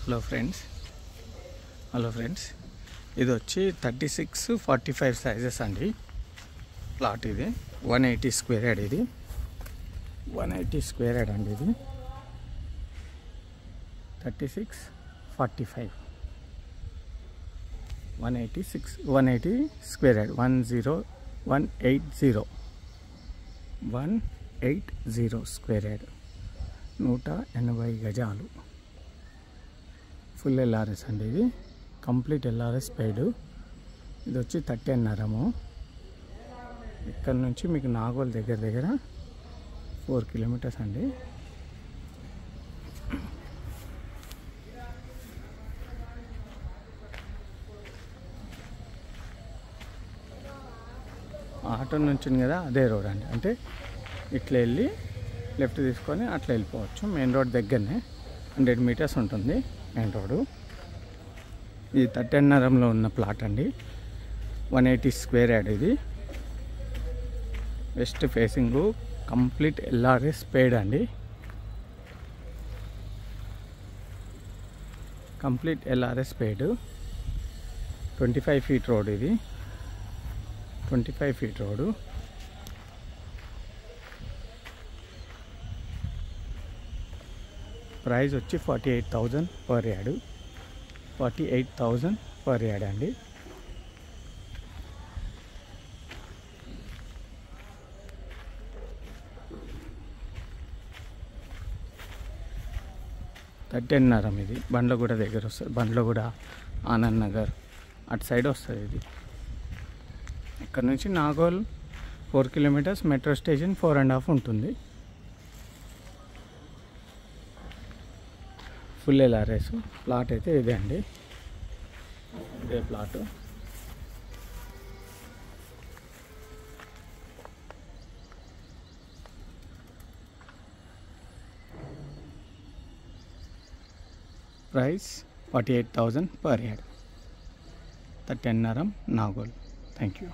Hello friends ఇది వచ్చి 36-45 sizes అండి. ప్లాట్ ఇది 180 స్క్వేర్ యార్డ్. ఇది 180 స్క్వేర్ యార్డ్ అండి. ఇది 36-45 180 స్క్వేర్ యార్డ్ 180 స్క్వేర్ యార్డ్ 180 గజాలు. ఫుల్ ఎల్ఆర్ఎస్ అండి. ఇది కంప్లీట్ ఎల్ఆర్ఎస్ పెయిడ్. ఇది వచ్చి 30 అన్నారము. ఇక్కడ నుంచి మీకు నాగోల్ దగ్గర 4 కిలోమీటర్స్ అండి. ఆటో నుంచి కదా అదే రోడ్ అండి. అంటే ఇట్లా వెళ్ళి లెఫ్ట్ తీసుకొని అట్లా వెళ్ళిపోవచ్చు. మెయిన్ రోడ్ దగ్గరనే 100 మీటర్స్ ఉంటుంది మెయిన్ రోడ్డు. ఇది 30 అన్నారంలో ఉన్న ప్లాట్ అండి. 180 స్క్వేర్ యార్డ్. ఇది west facing complete LRS paid అండి. Complete LRS paid. 25 feet road. ఇది 25 ఫీట్ రోడ్డు. ప్రైస్ వచ్చి 48,000 పర్ యార్డ్. 48,000 పర్ యార్డ్ అండి. తట్టెన్నరం. ఇది బండ్లగూడ దగ్గర వస్తుంది. బండ్లగూడ, ఆనంద్ నగర్ అటు సైడ్ వస్తుంది. ఇది ఇక్కడ నుంచి నాగోల్ 4 కిలోమీటర్స్, మెట్రో స్టేషన్ 4.5 ఉంటుంది. ఫుల్ ఎల్ఆర్ఎస్ ప్లాట్ అయితే ఇదే అండి. ఇదే ప్లాటు. Price 48,000 per yard. 30 అన్నారం నాగోల్. Thank you.